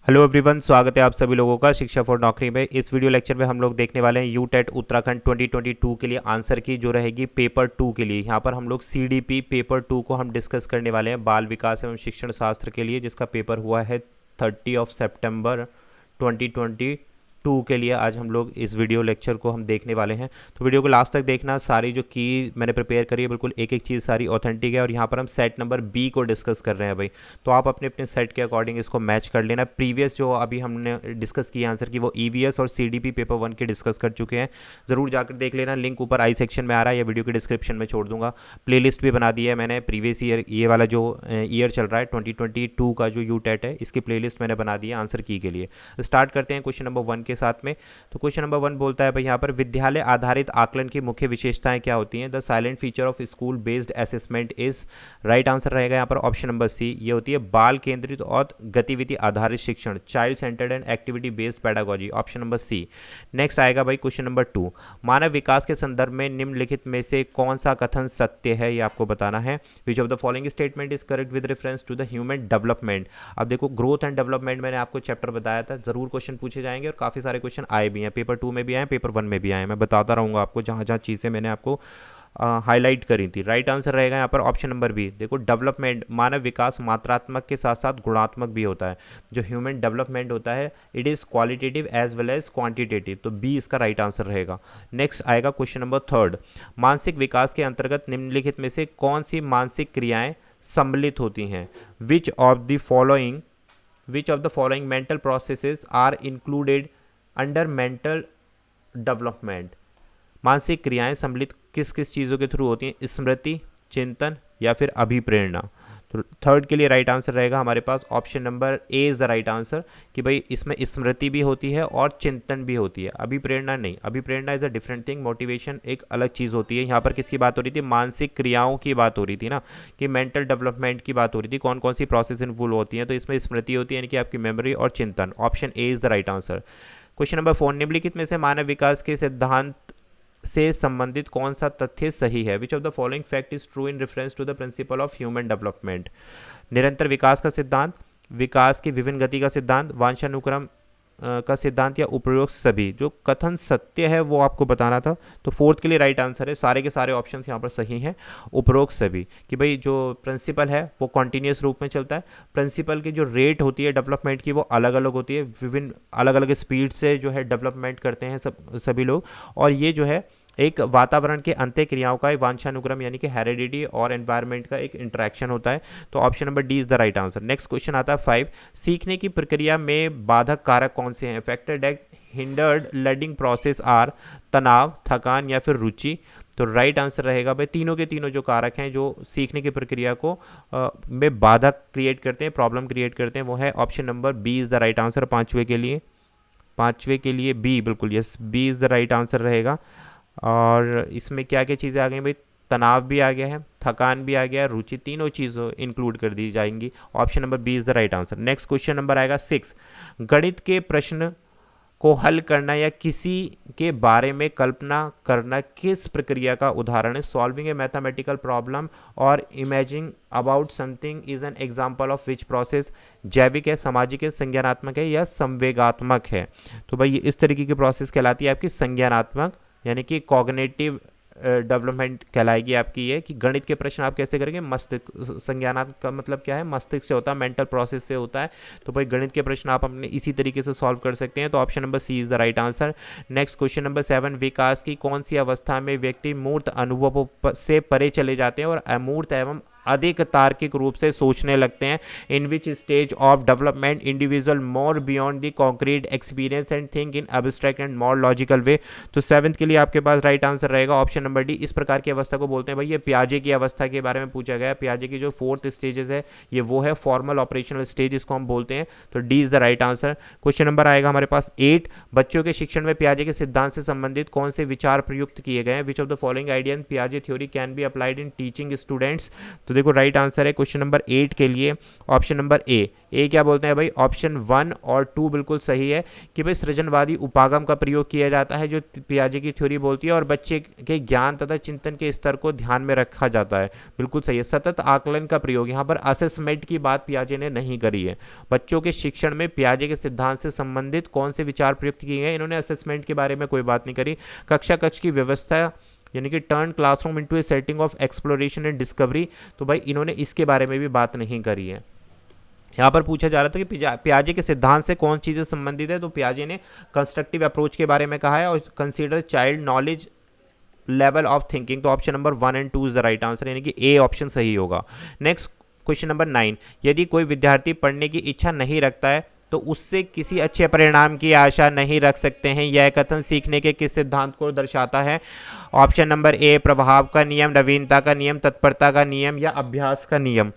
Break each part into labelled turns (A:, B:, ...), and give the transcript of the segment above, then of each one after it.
A: Hello everyone, स्वागत है आप सभी लोगों का शिक्षा फॉर नौकरी में। इस वीडियो लेक्चर में हम लोग देखने वाले हैं यूटेट उत्तराखंड 2022 के लिए आंसर की जो रहेगी पेपर 2 के लिए। यहाँ पर हम लोग सीडीपी पेपर 2 को हम डिस्कस करने वाले हैं, बाल विकास एवं शिक्षण शास्त्र के लिए, जिसका पेपर हुआ है 30 सितंबर 2022 के लिए। आज हम लोग इस वीडियो लेक्चर को हम देखने वाले हैं, तो वीडियो को लास्ट तक देखना। सारी जो की मैंने प्रिपेयर करी है बिल्कुल एक एक चीज़ सारी ऑथेंटिक है। और यहाँ पर हम सेट नंबर बी को डिस्कस कर रहे हैं भाई, तो आप अपने अपने सेट के अकॉर्डिंग इसको मैच कर लेना। प्रीवियस जो अभी हमने डिस्कस किया आंसर की वो ईवीएस और सीडीपी पेपर 1 के डिस्कस कर चुके हैं, ज़रूर जाकर देख लेना। लिंक ऊपर आई सेक्शन में आ रहा है या वीडियो के डिस्क्रिप्शन में छोड़ दूंगा। प्लेलिस्ट भी बना दी है मैंने प्रीवियस ईयर, ये वाला जो ईयर चल रहा है 2022 का जो यूटेट है, इसकी प्लेलिस्ट मैंने बना दी है आंसर की के लिए। स्टार्ट करते हैं क्वेश्चन नंबर 1 के साथ में। तो क्वेश्चन नंबर 1 बोलता है भाई यहाँ पर विद्यालय आधारित आकलन की मुख्य विशेषताएं क्या होती हैं। The silent feature of school based assessment is, right answer रहेगा यहाँ पर ऑप्शन नंबर सी, ये होती है बाल केंद्रित और गतिविधि आधारित शिक्षण, child centred and activity based pedagogy, option number C. Next आएगा भाई क्वेश्चन नंबर 2, मानव विकास के संदर्भ में निम्नलिखित में से कौन सा कथन सत्य है, ये आपको बताना है। Which of the following statement is correct with reference to the human development. अब देखो, ग्रोथ एंड डेवलपमेंट मैंने आपको चैप्टर बताया था, जरूर क्वेश्चन पूछे जाएंगे और काफी सारे क्वेश्चन आए भी हैं, पेपर 2 में भी आए, पेपर 1 में भी आए। मैं बताता रहूंगा आपको जहां जहां चीज़ें मैंने आपको हाईलाइट करी थी। राइट आंसर रहेगा यहाँ पर ऑप्शन नंबर बी। देखो, डेवलपमेंट, मानव विकास मात्रात्मक के साथ साथ गुणात्मक भी होता है। जो ह्यूमन डेवलपमेंट होता है it is qualitative as well as quantitative, तो बी इसका राइट आंसर रहेगा। नेक्स्ट आएगा क्वेश्चन नंबर 3, मानसिक विकास के अंतर्गत निम्नलिखित में से कौन सी मानसिक क्रियाएं सम्मिलित होती हैं। Which of the following mental processes are included under mental development. मानसिक क्रियाएं सम्मिलित किस किस चीज़ों के थ्रू होती हैं, स्मृति, चिंतन या फिर अभिप्रेरणा। तो थर्ड के लिए राइट आंसर रहेगा हमारे पास option number A is the right answer, कि भाई इसमें स्मृति भी होती है और चिंतन भी होती है, अभिप्रेरणा नहीं। अभिप्रेरणा is a different thing, motivation एक अलग चीज़ होती है। यहाँ पर किसकी बात हो रही थी, मानसिक क्रियाओं की बात हो रही थी ना, कि मेंटल डेवलपमेंट की बात हो रही थी, कौन कौन सी प्रोसेस इन्वॉल्व होती हैं। तो इसमें स्मृति होती है, यानी कि आपकी मेमोरी, और चिंतन, option A is the right answer. Question number 4, निम्नलिखित में से मानव विकास के सिद्धांत से संबंधित कौन सा तथ्य सही है। Which of the following fact is true in reference to the principle of human development. निरंतर विकास का सिद्धांत, विकास की विभिन्न गति का सिद्धांत, वांछानुक्रम का सिद्धांत, या उपरोक्त सभी। जो कथन सत्य है वो आपको बताना था, तो फोर्थ के लिए राइट आंसर है, सारे के सारे ऑप्शंस यहाँ पर सही हैं, उपरोक्त सभी। कि भाई जो प्रिंसिपल है वो कॉन्टिन्यूस रूप में चलता है, प्रिंसिपल की जो रेट होती है डेवलपमेंट की वो अलग अलग होती है, विभिन्न अलग अलग स्पीड से जो है डेवलपमेंट करते हैं सभी लोग। और ये जो है एक वातावरण के अंत्य क्रियाओं का वांछानुक्रम यानी कि हेरिडिटी और एनवायरनमेंट का एक इंटरेक्शन होता है, तो option number D is the right answer. Next question आता है 5, सीखने की प्रक्रिया में बाधक कारक कौन से हैं। Factor that hindered learning process are, तनाव, थकान या फिर रुचि। तो राइट आंसर रहेगा भाई तीनों के तीनों जो कारक हैं जो सीखने की प्रक्रिया को में बाधक क्रिएट करते हैं, प्रॉब्लम क्रिएट करते हैं, वो है option number B is the right answer. पांचवे के लिए बी, बिल्कुल yes, B is the right answer रहेगा। और इसमें क्या क्या चीज़ें आ गई भाई, तनाव भी आ गया है, थकान भी आ गया है, रुचि, तीनों चीज़ों इंक्लूड कर दी जाएंगी। Option number B is the right answer. Next question number आएगा 6, गणित के प्रश्न को हल करना या किसी के बारे में कल्पना करना किस प्रक्रिया का उदाहरण है। सॉल्विंग ए मैथमेटिकल प्रॉब्लम और imaging about something is an example of which process. जैविक है, सामाजिक है, संज्ञानात्मक है या संवेगात्मक है। तो भाई इस तरीके की प्रोसेस कहलाती है आपकी संज्ञानात्मक, यानी कि कॉग्निटिव डेवलपमेंट कहलाएगी आपकी ये, कि गणित के प्रश्न आप कैसे करेंगे, मस्तिष्क, संज्ञानात्मक का मतलब क्या है, मस्तिष्क से होता है, मेंटल प्रोसेस से होता है। तो भाई गणित के प्रश्न आप अपने इसी तरीके से सॉल्व कर सकते हैं, तो option number C is the right answer. Next question number 7, विकास की कौन सी अवस्था में व्यक्ति मूर्त अनुभवों से परे चले जाते हैं और अमूर्त एवं अधिक तार्किक रूप से सोचने लगते हैं। In which stage of development individual more beyond the concrete experience and think in abstract and more logical way. तो 7th के लिए आपके पास राइट आंसर रहेगा ऑप्शन नंबर डी। इस प्रकार की अवस्था को बोलते हैं भाई, ये पियाजे की अवस्था के बारे में पूछा गया है। पियाजे की जो 4th स्टेजेस है ये वो है फॉर्मल ऑपरेशनल स्टेज, इसको हम बोलते हैं, तो D is the right answer. Question number आएगा हमारे पास 8, बच्चों के शिक्षण में पियाजे के सिद्धांत से संबंधित कौन से विचार प्रयुक्त किए गए हैं। Which of the following idea in पियाजे theory can be applied in teaching students. तो तो देखो राइट आंसर है क्वेश्चन नंबर 8 के लिए ऑप्शन नंबर ए क्या बोलते हैं भाई, ऑप्शन 1 और 2 बिल्कुल सही है कि भाई सृजनवादी उपागम का प्रयोग किया जाता है जो पियाजे की थ्योरी बोलती है, और बच्चे के ज्ञान तथा चिंतन के स्तर को ध्यान में रखा जाता है, बिल्कुल सही है। सतत आकलन का प्रयोग, यहाँ पर असेसमेंट की बात पियाजे ने नहीं करी है। बच्चों के शिक्षण में पियाजे के सिद्धांत से संबंधित कौन से विचार प्रयुक्त किए गए, इन्होंने असेसमेंट के बारे में कोई बात नहीं करी। कक्ष की व्यवस्था यानी कि turn classroom into A setting of exploration and discovery, तो भाई इन्होंने इसके बारे में भी बात नहीं करी है। यहाँ पर पूछा जा रहा था कि पियाजे के सिद्धांत से कौन चीज़ें संबंधित है, तो पियाजे ने कंस्ट्रक्टिव अप्रोच के बारे में कहा है और consider child knowledge level of thinking, तो option number 1 and 2 is the right answer, यानी कि ए ऑप्शन सही होगा। नेक्स्ट क्वेश्चन नंबर 9, यदि कोई विद्यार्थी पढ़ने की इच्छा नहीं रखता है तो उससे किसी अच्छे परिणाम की आशा नहीं रख सकते हैं, यह कथन सीखने के किस सिद्धांत को दर्शाता है? ऑप्शन नंबर ए प्रभाव का नियम, नवीनता का नियम, तत्परता का नियम या अभ्यास का नियम।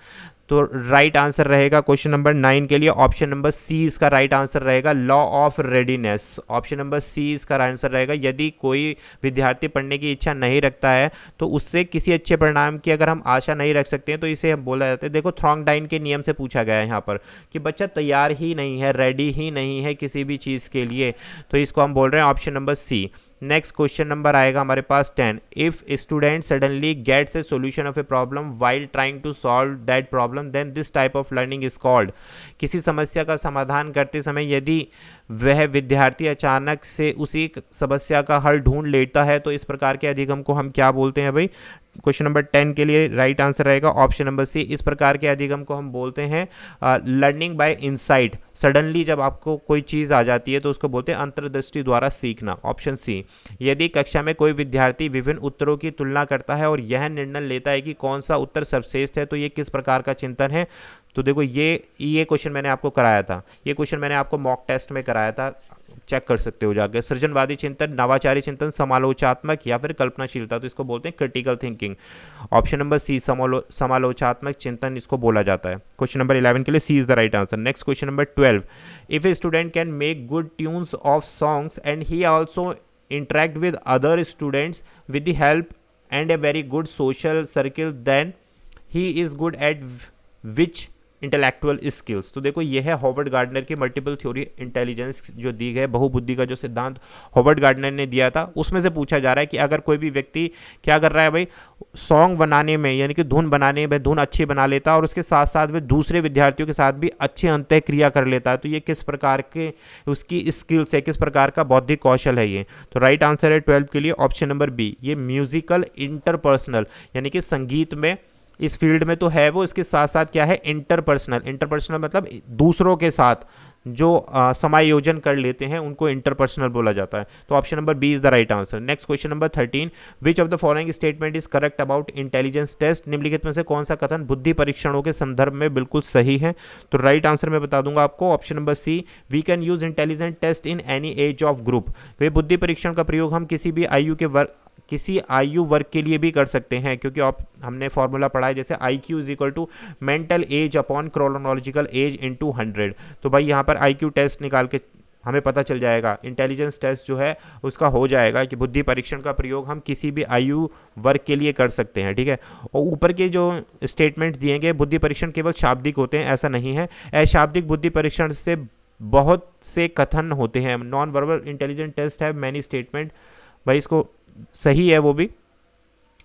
A: तो राइट आंसर रहेगा क्वेश्चन नंबर 9 के लिए ऑप्शन नंबर सी इसका राइट आंसर रहेगा, law of readiness. Option number C इसका आंसर रहेगा, यदि कोई विद्यार्थी पढ़ने की इच्छा नहीं रखता है तो उससे किसी अच्छे परिणाम की अगर हम आशा नहीं रख सकते हैं तो इसे हम बोला जाता है। देखो थ्रॉन्गडाइन के नियम से पूछा गया है यहाँ पर कि बच्चा तैयार ही नहीं है, रेडी ही नहीं है किसी भी चीज़ के लिए, तो इसको हम बोल रहे हैं option number C. Next question number आएगा हमारे पास 10, if student suddenly gets a solution of a problem while trying to solve that problem then this type of learning is called. किसी समस्या का समाधान करते समय यदि वह विद्यार्थी अचानक से उसी समस्या का हल ढूंढ लेता है तो इस प्रकार के अधिगम को हम क्या बोलते हैं भाई? क्वेश्चन नंबर 10 के लिए राइट आंसर रहेगा ऑप्शन नंबर सी, इस प्रकार के अधिगम को हम बोलते हैं लर्निंग बाय इंसाइट। सडनली जब आपको कोई चीज़ आ जाती है तो उसको बोलते हैं अंतर्दृष्टि द्वारा सीखना, ऑप्शन सी। यदि कक्षा में कोई विद्यार्थी विभिन्न उत्तरों की तुलना करता है और यह निर्णय लेता है कि कौन सा उत्तर सर्वश्रेष्ठ है तो ये किस प्रकार का चिंतन है? तो देखो ये क्वेश्चन मैंने आपको कराया था, ये क्वेश्चन मैंने आपको मॉक टेस्ट में कराया था, चेक कर सकते हो जाके। सृजनवादी चिंतन, नवाचारी चिंतन, समालोचात्मक या फिर कल्पनाशीलता, तो इसको बोलते हैं critical thinking. Option number C समालोचात्मक चिंतन इसको बोला जाता है। क्वेश्चन नंबर 11 के लिए C is the right answer. Next question number 12, if a student can make good tunes of songs and he also interact with other students with the help and a very good social circle then he is good at which intellectual skills. तो देखो ये है Howard Gardner की multiple theory intelligence जो दी गई, बहुबुद्धि का जो सिद्धांत हॉवर्ड गार्डनर ने दिया था, उसमें से पूछा जा रहा है कि अगर कोई भी व्यक्ति क्या कर रहा है भाई, सॉन्ग बनाने में यानी कि धुन बनाने में धुन अच्छी बना लेता है और उसके साथ साथ वह दूसरे विद्यार्थियों के साथ भी अच्छी अंतः क्रिया कर लेता है, तो ये किस प्रकार के उसकी स्किल्स है, किस प्रकार का बौद्धिक कौशल है ये? तो राइट आंसर है 12 के लिए ऑप्शन नंबर बी, ये म्यूजिकल इंटरपर्सनल, यानी कि संगीत में इस फील्ड में तो है वो, इसके साथ साथ क्या है इंटरपर्सनल मतलब दूसरों के साथ जो समायोजन कर लेते हैं उनको इंटरपर्सनल बोला जाता है। तो option number B is the right answer. Next question number 13, which of the following statement is correct about intelligence test? निम्नलिखित में से कौन सा कथन बुद्धि परीक्षणों के संदर्भ में बिल्कुल सही है? तो राइट आंसर मैं बता दूंगा आपको, option number C, we can use intelligence test in any age of group. वे बुद्धि परीक्षण का प्रयोग हम किसी आयु वर्ग के लिए भी कर सकते हैं, क्योंकि हमने फॉर्मूला पढ़ा है जैसे IQ is equal to mental age upon chronological age into 100। तो भाई यहाँ पर IQ टेस्ट निकाल के हमें पता चल जाएगा, इंटेलिजेंस टेस्ट जो है उसका हो जाएगा कि बुद्धि परीक्षण का प्रयोग हम किसी भी आयु वर्ग के लिए कर सकते हैं, ठीक है। और ऊपर के जो स्टेटमेंट्स दिए गए, बुद्धि परीक्षण केवल शाब्दिक होते हैं ऐसा नहीं है, अशाब्दिक बुद्धि परीक्षण से बहुत से कथन होते हैं। नॉन वर्बल इंटेलिजेंस टेस्ट है मैनी स्टेटमेंट, भाई इसको सही है वो भी,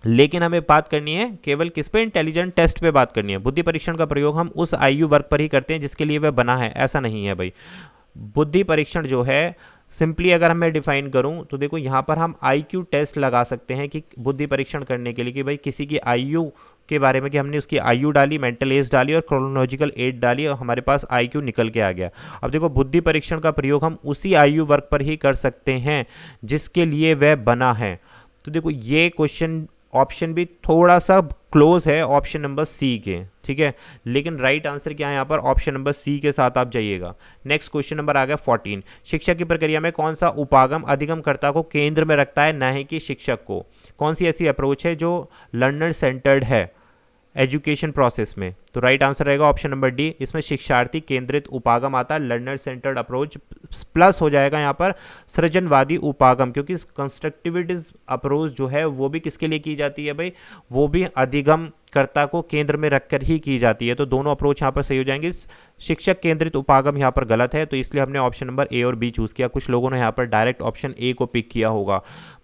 A: लेकिन हमें बात करनी है केवल किस पे? इंटेलिजेंट टेस्ट पे बात करनी है। बुद्धि परीक्षण का प्रयोग हम उस आयु वर्ग पर ही करते हैं जिसके लिए वह बना है, ऐसा नहीं है भाई। बुद्धि परीक्षण जो है सिंपली अगर मैं डिफाइन करूं तो देखो यहाँ पर हम IQ टेस्ट लगा सकते हैं कि बुद्धि परीक्षण करने के लिए कि भाई किसी की आयु के बारे में, कि हमने उसकी आयु डाली, मेंटल एज डाली और क्रोनोलॉजिकल एज डाली और हमारे पास IQ निकल के आ गया। अब देखो बुद्धि परीक्षण का प्रयोग हम उसी आयु वर्ग पर ही कर सकते हैं जिसके लिए वह बना है। तो देखो ये क्वेश्चन ऑप्शन भी थोड़ा सा क्लोज है ऑप्शन नंबर सी के, ठीक है, लेकिन राइट आंसर क्या है यहाँ पर? ऑप्शन नंबर सी के साथ आप जाइएगा। नेक्स्ट क्वेश्चन नंबर आ गया 14, शिक्षा की प्रक्रिया में कौन सा उपागम अधिगमकर्ता को केंद्र में रखता है, न कि शिक्षक को? कौन सी ऐसी अप्रोच है जो लर्नर सेंटर्ड है एजुकेशन प्रोसेस में? तो राइट आंसर रहेगा ऑप्शन नंबर डी। इसमें शिक्षार्थी केंद्रित उपागम आता है, लर्नर सेंटर्ड अप्रोच, प्लस हो जाएगा यहाँ पर सृजनवादी उपागम, क्योंकि कंस्ट्रक्टिविटीज अप्रोच जो है वो भी किसके लिए की जाती है भाई, वो भी अधिगम कर्ता को केंद्र में रखकर ही की जाती है। तो दोनों अप्रोच यहाँ पर सही हो जाएंगे। शिक्षक केंद्रित उपागम यहाँ पर गलत है, तो इसलिए हमने ऑप्शन नंबर ए और बी चूज़ किया। कुछ लोगों ने यहाँ पर डायरेक्ट ऑप्शन ए को पिक किया होगा।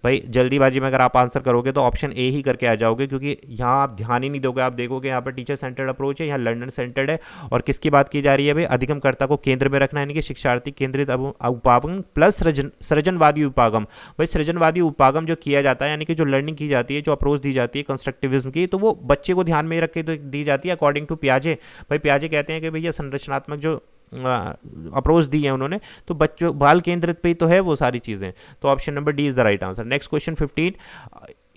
A: भाई जल्दीबाजी में अगर आप आंसर करोगे तो ऑप्शन ए ही करके आ जाओगे, क्योंकि यहाँ आप ध्यान ही नहीं दोगे। आप देखोगे यहाँ पर टीचर सेंटर्ड अप्रोच है, यहाँ लर्नर सेंटर्ड है, और किसकी बात की जा रही है भाई, अधिगमकर्ता को केंद्र में रखना, यानी कि शिक्षार्थी केंद्रित उपागम प्लस सृजनवादी उपागम। भाई सृजनवादी उपागम जो किया जाता है, यानी कि जो लर्निंग की जाती है, जो अप्रोच दी जाती है कंस्ट्रक्टिविज्म की, तो वो बच्चे को ध्यान में रख के तो दी जाती है अकॉर्डिंग टू पियाजे। भाई पियाजे कहते हैं कि भैया संरचनात्मक जो अप्रोच दी है उन्होंने, तो बच्चों बाल केंद्रित पे ही तो है वो सारी चीज़ें। तो option number D is the right answer. Next question 15,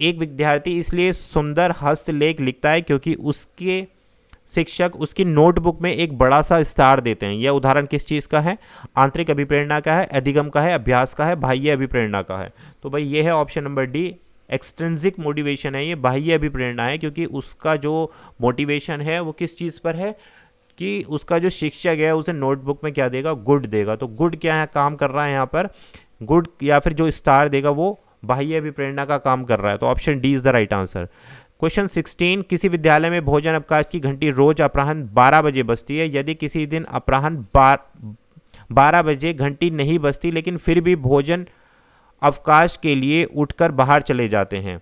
A: एक विद्यार्थी इसलिए सुंदर हस्तलेख लिखता है क्योंकि उसके शिक्षक उसकी नोटबुक में एक बड़ा सा स्टार देते हैं। यह उदाहरण किस चीज़ का है, आंतरिक अभिप्रेरणा का है, अधिगम का है, अभ्यास का है, बाह्य अभिप्रेरणा का है। तो भाई ये है option number D, extrinsic motivation है, ये बाह्य अभिप्रेरणा है, क्योंकि उसका जो मोटिवेशन है वो किस चीज़ पर है कि उसका जो शिक्षक है उसे नोटबुक में क्या देगा, गुड देगा। तो गुड क्या है, काम कर रहा है यहाँ पर, गुड या फिर जो स्टार देगा वो बाह्य अभिप्रेरणा का काम कर रहा है। तो option D is the right answer. Question 16, किसी विद्यालय में भोजन अवकाश की घंटी रोज अपराह्न 12 बजे बजती है। यदि किसी दिन अपराह्न 12 बजे घंटी नहीं बजती लेकिन फिर भी भोजन अवकाश के लिए उठकर बाहर चले जाते हैं,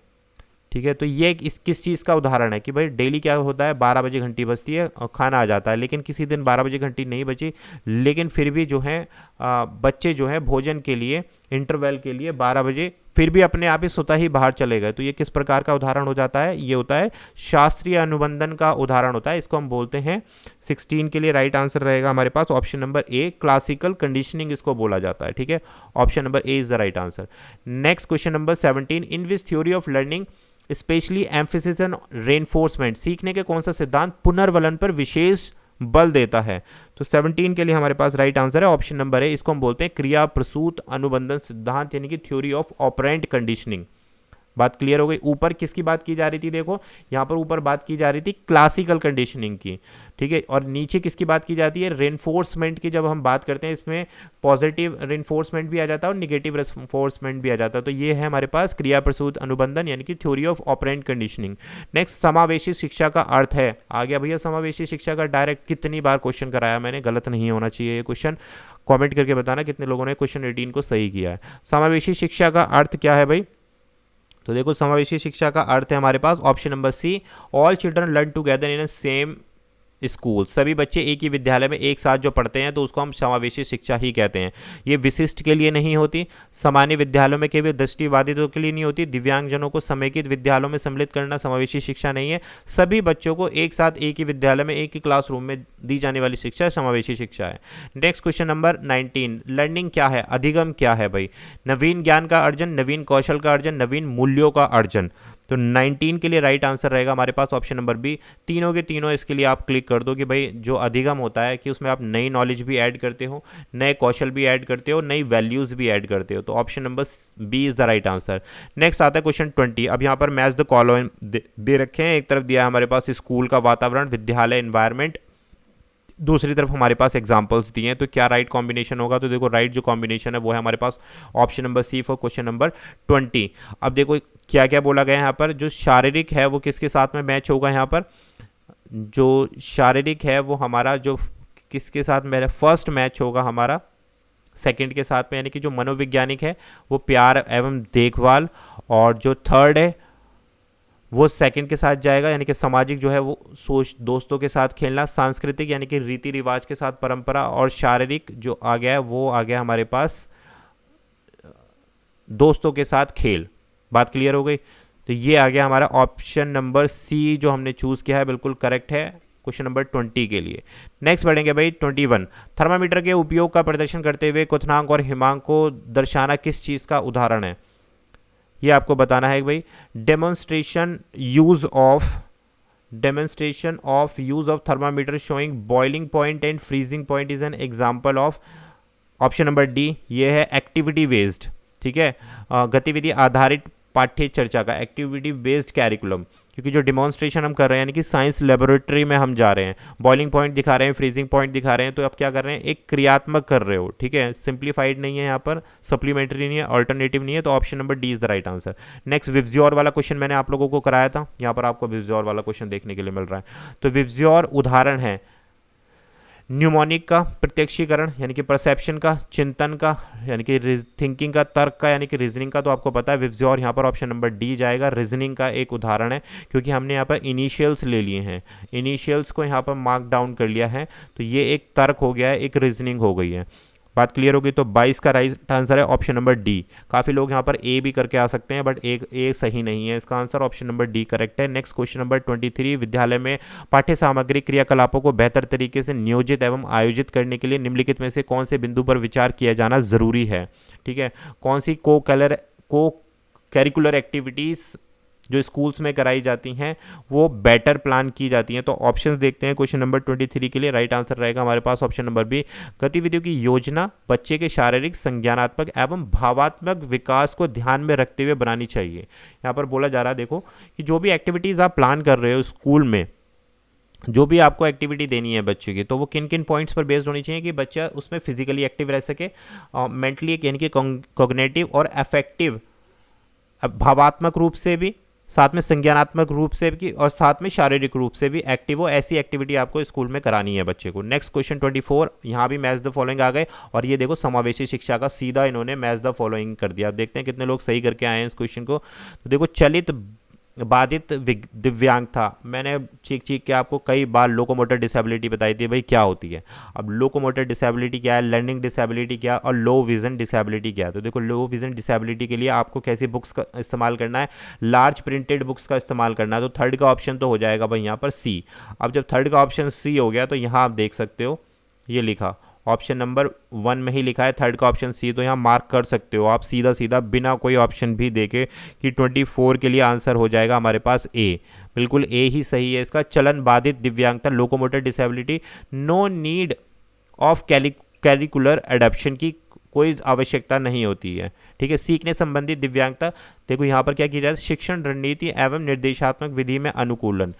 A: ठीक है, तो ये किस चीज़ का उदाहरण है कि भाई डेली क्या होता है, 12 बजे घंटी बजती है और खाना आ जाता है, लेकिन किसी दिन 12 बजे घंटी नहीं बजी, लेकिन फिर भी जो है बच्चे जो है भोजन के लिए इंटरवल के लिए 12 बजे फिर भी अपने आप ही स्वतः ही बाहर चले गए। तो ये किस प्रकार का उदाहरण हो जाता है, ये होता है शास्त्रीय अनुबंधन का उदाहरण होता है। इसको हम बोलते हैं 16 के लिए राइट आंसर रहेगा हमारे पास option number A, classical conditioning इसको बोला जाता है। ठीक है, option number A is the right answer. Next question number 17, in which theory of learning specially emphasis on reinforcement, सीखने के कौन सा सिद्धांत पुनर्वलन पर विशेष बल देता है। तो 17 के लिए हमारे पास राइट आंसर है ऑप्शन नंबर है, इसको हम बोलते हैं क्रिया प्रसूत अनुबंधन सिद्धांत, यानी कि थ्योरी ऑफ ऑपरेंट कंडीशनिंग। बात क्लियर हो गई। ऊपर किसकी बात की जा रही थी, देखो यहाँ पर ऊपर बात की जा रही थी क्लासिकल कंडीशनिंग की, ठीक है, और नीचे किसकी बात की जाती है, रेनफोर्समेंट की। जब हम बात करते हैं इसमें पॉजिटिव रेनफोर्समेंट भी आ जाता है और निगेटिव रेनफोर्समेंट भी आ जाता है। तो ये है हमारे पास क्रिया प्रसूत अनुबंधन यानी कि theory of operant conditioning. Next, समावेशी शिक्षा का अर्थ है। आ गया भैया समावेशी शिक्षा का डायरेक्ट, कितनी बार क्वेश्चन कराया मैंने, गलत नहीं होना चाहिए ये क्वेश्चन। कॉमेंट करके बताना कितने लोगों ने क्वेश्चन 18 को सही किया है। समावेशी शिक्षा का अर्थ क्या है भाई, तो देखो समावेशी शिक्षा का अर्थ है हमारे पास option number C, all children learn together in a same school, सभी बच्चे एक ही विद्यालय में एक साथ जो पढ़ते हैं तो उसको हम समावेशी शिक्षा ही कहते हैं। ये विशिष्ट के लिए नहीं होती, सामान्य विद्यालयों में केवल दृष्टिबाधितों के लिए नहीं होती, दिव्यांगजनों को समेकित विद्यालयों में सम्मिलित करना समावेशी शिक्षा नहीं है। सभी बच्चों को एक साथ एक ही विद्यालय में एक ही क्लासरूम में दी जाने वाली शिक्षा समावेशी शिक्षा है। नेक्स्ट क्वेश्चन नंबर 19, लर्निंग क्या है, अधिगम क्या है भाई, नवीन ज्ञान का अर्जन, नवीन कौशल का अर्जन, नवीन मूल्यों का अर्जन। तो 19 के लिए राइट आंसर रहेगा हमारे पास ऑप्शन नंबर बी। तीनों के तीनों इसके लिए आप क्लिक कर दो कि भाई जो अधिगम होता है कि उसमें आप नई नॉलेज भी ऐड करते हो, नए कौशल भी ऐड करते हो, नई वैल्यूज़ भी ऐड करते हो। तो option number B is the right answer. Next आता है क्वेश्चन 20। अब यहाँ पर मैच द कॉलम दे रखे हैं, एक तरफ दिया है हमारे पास स्कूल का वातावरण, विद्यालय एनवायरनमेंट, दूसरी तरफ हमारे पास एग्जाम्पल्स दिए हैं। तो क्या राइट कॉम्बिनेशन होगा, तो देखो राइट जो कॉम्बिनेशन है वो है हमारे पास option number C for question number 20। अब देखो क्या क्या बोला गया है यहाँ पर, जो शारीरिक है वो किसके साथ में मैच होगा, यहाँ पर जो शारीरिक है वो हमारा जो किसके साथ मेरा फर्स्ट मैच होगा हमारा सेकंड के साथ में, यानी कि जो मनोवैज्ञानिक है वो प्यार एवं देखभाल, और जो थर्ड है वो सेकंड के साथ जाएगा, यानी कि सामाजिक जो है वो सोच दोस्तों के साथ खेलना, सांस्कृतिक यानी कि रीति रिवाज के साथ परंपरा, और शारीरिक जो आ गया है वो आ गया हमारे पास दोस्तों के साथ खेल। बात क्लियर हो गई। तो ये आ गया हमारा ऑप्शन नंबर सी जो हमने चूज़ किया है, बिल्कुल करेक्ट है क्वेश्चन नंबर 20 के लिए। नेक्स्ट बढ़ेंगे भाई 21, थर्मामीटर के उपयोग का प्रदर्शन करते हुए क्वथनांक और हिमांक को दर्शाना किस चीज़ का उदाहरण है, ये आपको बताना है भाई। Demonstration of use of thermometer showing boiling point and freezing point is an example of, option number D ये है एक्टिविटी बेस्ड, ठीक है, गतिविधि आधारित पाठ्य चर्चा का, एक्टिविटी बेस्ड कैरिकुलम, क्योंकि जो डिमॉन्स्ट्रेशन हम कर रहे हैं यानी कि साइंस लेबोरेटरी में हम जा रहे हैं, बॉइलिंग पॉइंट दिखा रहे हैं, फ्रीजिंग पॉइंट दिखा रहे हैं, तो आप क्या कर रहे हैं, एक क्रियात्मक कर रहे हो, ठीक है, सिंप्लीफाइड नहीं है यहाँ पर, सप्लीमेंट्री नहीं है, ऑल्टरनेटिव नहीं है, तो option number D is the right answer. Next विवज्योर वाला क्वेश्चन मैंने आप लोगों को कराया था, यहाँ पर आपको विवज्योर वाला क्वेश्चन देखने के लिए मिल रहा है। तो विवज्योर उदाहरण है न्यूमोनिक का, प्रत्यक्षीकरण यानी कि परसेप्शन का, चिंतन का यानी कि थिंकिंग का, तर्क का यानी कि रीजनिंग का, तो आपको पता है विवज्योर यहाँ पर ऑप्शन नंबर डी जाएगा, रीजनिंग का एक उदाहरण है, क्योंकि हमने यहाँ पर इनिशियल्स ले लिए हैं, इनिशियल्स को यहाँ पर मार्क डाउन कर लिया है, तो ये एक तर्क हो गया है, एक रीजनिंग हो गई है। बात क्लियर होगी। तो 22 का राइट आंसर है ऑप्शन नंबर डी। काफ़ी लोग यहाँ पर ए भी करके आ सकते हैं, बट ए सही नहीं है, इसका answer option number D correct है। नेक्स्ट क्वेश्चन नंबर 23, विद्यालय में पाठ्य सामग्री क्रियाकलापों को बेहतर तरीके से नियोजित एवं आयोजित करने के लिए निम्नलिखित में से कौन से बिंदु पर विचार किया जाना जरूरी है। ठीक है, कौन सी को करिकुलर एक्टिविटीज़ जो स्कूल्स में कराई जाती हैं वो बेटर प्लान की जाती हैं। तो ऑप्शंस देखते हैं क्वेश्चन नंबर 23 के लिए। राइट आंसर रहेगा हमारे पास ऑप्शन नंबर बी, गतिविधियों की योजना बच्चे के शारीरिक, संज्ञानात्मक एवं भावात्मक विकास को ध्यान में रखते हुए बनानी चाहिए। यहाँ पर बोला जा रहा है देखो कि जो भी एक्टिविटीज़ आप प्लान कर रहे हो स्कूल में, जो भी आपको एक्टिविटी देनी है बच्चे की, तो वो किन किन पॉइंट्स पर बेस्ड होनी चाहिए कि बच्चा उसमें फिजिकली एक्टिव रह सके, मेंटली यानी कि कॉग्निटिव और अफेक्टिव भावात्मक रूप से भी, साथ में संज्ञानात्मक रूप से भी और साथ में शारीरिक रूप से भी एक्टिव हो। ऐसी एक्टिविटी आपको स्कूल में करानी है बच्चे को। नेक्स्ट क्वेश्चन 24, यहाँ भी मैच द फॉलोइंग आ गए और ये देखो समावेशी शिक्षा का सीधा इन्होंने मैच द फॉलोइंग कर दिया। अब देखते हैं कितने लोग सही करके आए हैं इस क्वेश्चन को। तो देखो चलित बाधित दिव्यांग था, मैंने चीख के आपको कई बार लोकोमोटर डिसेबिलिटी बताई थी भाई क्या होती है। अब लोकोमोटर डिसेबिलिटी क्या है, लर्निंग डिसेबिलिटी क्या है और लो विजन डिसेबिलिटी क्या है। तो देखो लो विजन डिसेबिलिटी के लिए आपको कैसी बुक्स का इस्तेमाल करना है, लार्ज प्रिंटेड बुक्स का इस्तेमाल करना है। तो थर्ड का ऑप्शन तो हो जाएगा भाई यहाँ पर सी। अब जब थर्ड का ऑप्शन सी हो गया तो यहाँ आप देख सकते हो ये लिखा ऑप्शन नंबर 1 में ही लिखा है थर्ड का ऑप्शन सी, तो यहाँ मार्क कर सकते हो आप सीधा सीधा बिना कोई ऑप्शन भी देके कि 24 के लिए आंसर हो जाएगा हमारे पास ए। बिल्कुल ए ही सही है इसका। चलन बाधित दिव्यांगता, locomotor disability, no need of curricular adaptation की कोई आवश्यकता नहीं होती है। ठीक है, सीखने संबंधित दिव्यांगता, देखो यहाँ पर क्या किया जाए, शिक्षण रणनीति एवं निर्देशात्मक विधि में अनुकूलन।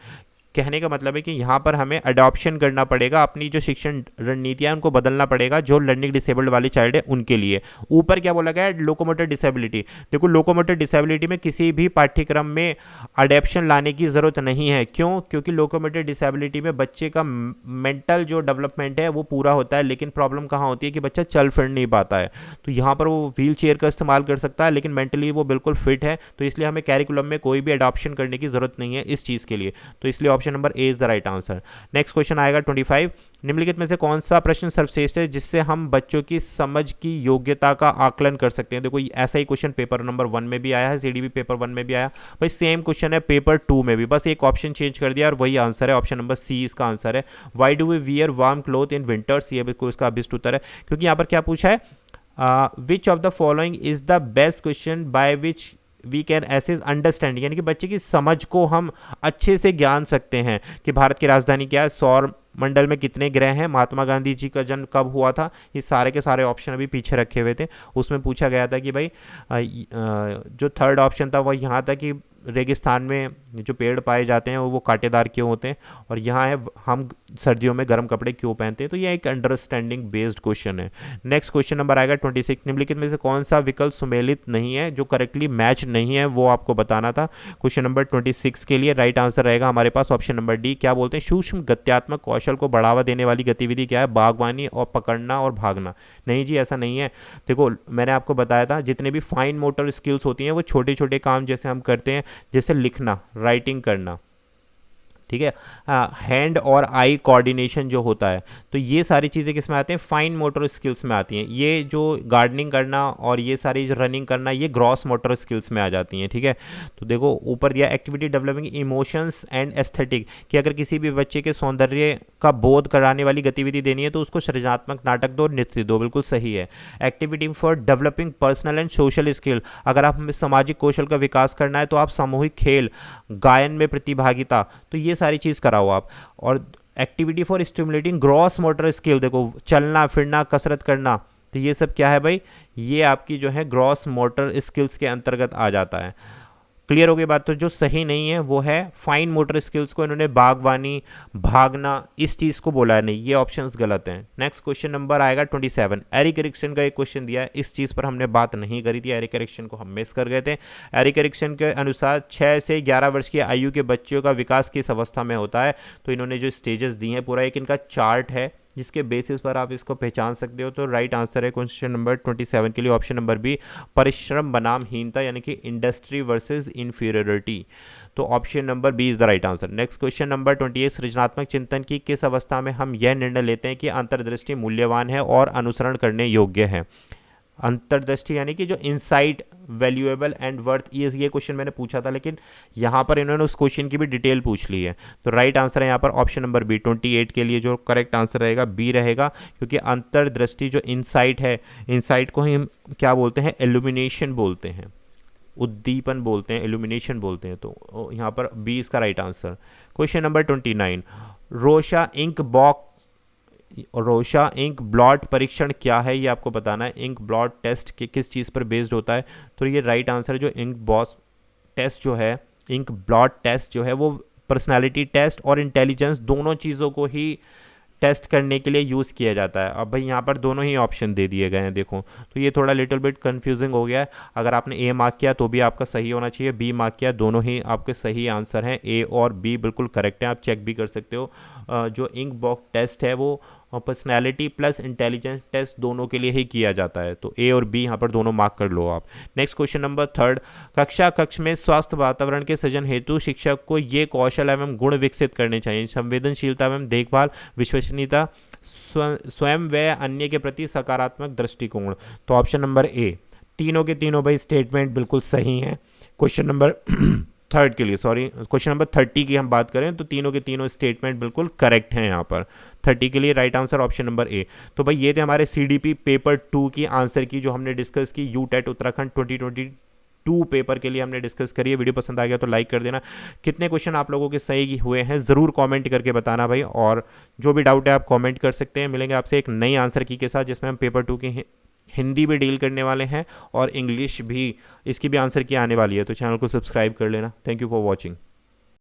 A: कहने का मतलब है कि यहाँ पर हमें अडॉप्शन करना पड़ेगा, अपनी जो शिक्षण रणनीतियाँ उनको बदलना पड़ेगा जो लर्निंग डिसेबल्ड वाली चाइल्ड है उनके लिए। ऊपर क्या बोला गया है, लोकोमोटर डिसेबिलिटी। देखो लोकोमोटर डिसेबिलिटी में किसी भी पाठ्यक्रम में अडेप्शन लाने की ज़रूरत नहीं है। क्यों? क्योंकि लोकोमोटर डिसेबिलिटी में बच्चे का मेंटल जो डेवलपमेंट है वो पूरा होता है, लेकिन प्रॉब्लम कहाँ होती है कि बच्चा चल फिर नहीं पाता है। तो यहाँ पर वो व्हील चेयर का इस्तेमाल कर सकता है लेकिन मेंटली वो बिल्कुल फिट है, तो इसलिए हमें कैरिकुलम में कोई भी अडॉप्शन करने की ज़रूरत नहीं है इस चीज़ के लिए। तो इसलिए option number A is the right answer. Next question आएगा 25, निम्नलिखित में से कौन सा प्रश्न सर्वश्रेष्ठ है जिससे हम बच्चों की समझ की योग्यता का आकलन कर सकते हैं। देखो ऐसा ही क्वेश्चन पेपर नंबर 1 में भी आया है, सीडीबी पेपर 1 में भी आया भाई, सेम क्वेश्चन है पेपर 2 में भी, बस एक ऑप्शन चेंज कर दिया और वही आंसर है, ऑप्शन नंबर सी इसका आंसर है। Why do we wear warm cloth in winters, ये बिल्कुल इसका अभिष्ट उत्तर है। क्योंकि यहाँ पर क्या पूछा है, which of the following is the best question by which we can assess understanding, यानी कि बच्चे की समझ को हम अच्छे से जान सकते हैं कि भारत की राजधानी क्या है, सौर मंडल में कितने ग्रह हैं, महात्मा गांधी जी का जन्म कब हुआ था, ये सारे के सारे ऑप्शन अभी पीछे रखे हुए थे। उसमें पूछा गया था कि भाई जो थर्ड ऑप्शन था वो यहाँ था कि रेगिस्तान में जो पेड़ पाए जाते हैं वो कांटेदार क्यों होते हैं, और यहाँ है हम सर्दियों में गर्म कपड़े क्यों पहनते हैं। तो ये एक अंडरस्टैंडिंग बेस्ड क्वेश्चन है। नेक्स्ट क्वेश्चन नंबर आएगा 26, निम्नलिखित में से कौन सा विकल्प सुमेलित नहीं है, जो करेक्टली मैच नहीं है वो आपको बताना था। क्वेश्चन नंबर 26 के लिए राइट आंसर रहेगा हमारे पास ऑप्शन नंबर डी। क्या बोलते हैं, सूक्ष्म गत्यात्मक कौशल को बढ़ावा देने वाली गतिविधि क्या है, बागवानी और पकड़ना और भागना। नहीं जी, ऐसा नहीं है। देखो मैंने आपको बताया था जितने भी फाइन मोटर स्किल्स होती हैं वो छोटे छोटे काम जैसे हम करते हैं, जैसे लिखना, राइटिंग करना, ठीक है, हैंड और आई कोऑर्डिनेशन जो होता है, तो ये सारी चीज़ें किस में आती हैं, फाइन मोटर स्किल्स में आती हैं। ये जो गार्डनिंग करना और ये सारी जो रनिंग करना ये ग्रॉस मोटर स्किल्स में आ जाती हैं। ठीक है, तो देखो ऊपर दिया activity developing emotions and aesthetic, कि अगर किसी भी बच्चे के सौंदर्य का बोध कराने वाली गतिविधि देनी है तो उसको सृजनात्मक नाटक दो, नृत्य दो, बिल्कुल सही है। Activity for developing personal and social skill, अगर आप हमें सामाजिक कौशल का विकास करना है तो आप सामूहिक खेल, गायन में प्रतिभागिता, तो ये सारी चीज़ कराओ आप। और activity for stimulating gross motor skill, देखो चलना फिरना, कसरत करना, तो ये सब क्या है भाई, ये आपकी जो है ग्रॉस मोटर स्किल्स के अंतर्गत आ जाता है। क्लियर हो गई बात। तो जो सही नहीं है वो है फाइन मोटर स्किल्स को इन्होंने बागवानी, भागना, इस चीज़ को बोला है नहीं, ये ऑप्शंस गलत हैं। नेक्स्ट क्वेश्चन नंबर आएगा 27। एरिक एरिक्सन का एक क्वेश्चन दिया है, इस चीज़ पर हमने बात नहीं करी थी, एरिक एरिक्सन को हम मिस कर गए थे। एरिक एरिक्सन के अनुसार 6 से 11 वर्ष की आयु के बच्चों का विकास किस अवस्था में होता है। तो इन्होंने जो स्टेजेस दी हैं, पूरा एक इनका चार्ट है जिसके बेसिस पर आप इसको पहचान सकते हो। तो राइट आंसर है क्वेश्चन नंबर 27 के लिए ऑप्शन नंबर बी, परिश्रम बनाम हीनता, यानी कि इंडस्ट्री वर्सेस इंफीरियरिटी। तो option number B is the right answer. Next question number 28, सृजनात्मक चिंतन की किस अवस्था में हम यह निर्णय लेते हैं कि अंतर्दृष्टि मूल्यवान है और अनुसरण करने योग्य है। अंतर्दृष्टि यानी कि जो इनसाइट, वैल्यूएबल एंड वर्थ, ये क्वेश्चन मैंने पूछा था, लेकिन यहाँ पर इन्होंने उस क्वेश्चन की भी डिटेल पूछ ली है। तो राइट आंसर है यहाँ पर ऑप्शन नंबर बी। 28 के लिए जो करेक्ट आंसर रहेगा बी रहेगा, क्योंकि अंतर्दृष्टि जो इनसाइट है, इनसाइट को ही हम क्या बोलते हैं, एल्यूमिनेशन बोलते हैं, उद्दीपन बोलते हैं, एल्यूमिनेशन बोलते हैं। तो यहाँ पर बी इसका right answer. Question number 29, Rorschach ink blot परीक्षण क्या है, ये आपको बताना है। इंक ब्लॉट टेस्ट के किस चीज़ पर बेस्ड होता है। तो ये राइट आंसर है, जो इंक बॉस टेस्ट जो है, इंक ब्लॉट टेस्ट जो है वो पर्सनालिटी टेस्ट और इंटेलिजेंस दोनों चीज़ों को ही टेस्ट करने के लिए यूज़ किया जाता है। अब भाई यहाँ पर दोनों ही ऑप्शन दे दिए गए हैं, देखो तो ये थोड़ा लिटिल बिट कंफ्यूजिंग हो गया है। अगर आपने ए मार्क किया तो भी आपका सही होना चाहिए, बी मार्क किया, दोनों ही आपके सही आंसर हैं। ए और बी बिल्कुल करेक्ट है, आप चेक भी कर सकते हो। जो इंक बॉक्स टेस्ट है वो पर्सनैलिटी प्लस इंटेलिजेंस टेस्ट दोनों के लिए ही किया जाता है। तो ए और बी यहाँ पर दोनों मार्क कर लो आप। नेक्स्ट क्वेश्चन नंबर 3, कक्ष में स्वस्थ वातावरण के सृजन हेतु शिक्षक को ये कौशल एवं गुण विकसित करने चाहिए। संवेदनशीलता एवं देखभाल, विश्वसनीयता, स्वयं व अन्य के प्रति सकारात्मक दृष्टिकोण। तो ऑप्शन नंबर ए, तीनों के तीनों भाई स्टेटमेंट बिल्कुल सही हैं। क्वेश्चन नंबर 3 के लिए, सॉरी क्वेश्चन नंबर 30 की हम बात करें तो तीनों के तीनों स्टेटमेंट बिल्कुल करेक्ट हैं यहाँ पर। 30 के लिए राइट आंसर ऑप्शन नंबर ए। तो भाई ये थे हमारे CDP पेपर 2 की आंसर की, जो हमने डिस्कस की यूटेट उत्तराखंड 2022 पेपर के लिए हमने डिस्कस करी है। वीडियो पसंद आ गया तो लाइक कर देना। कितने क्वेश्चन आप लोगों के सही हुए हैं ज़रूर कमेंट करके बताना भाई, और जो भी डाउट है आप कमेंट कर सकते हैं। मिलेंगे आपसे एक नई आंसर की के साथ, जिसमें हम पेपर 2 की हिंदी भी डील करने वाले हैं और इंग्लिश भी, इसकी भी आंसर की आने वाली है। तो चैनल को सब्सक्राइब कर लेना। Thank you for watching.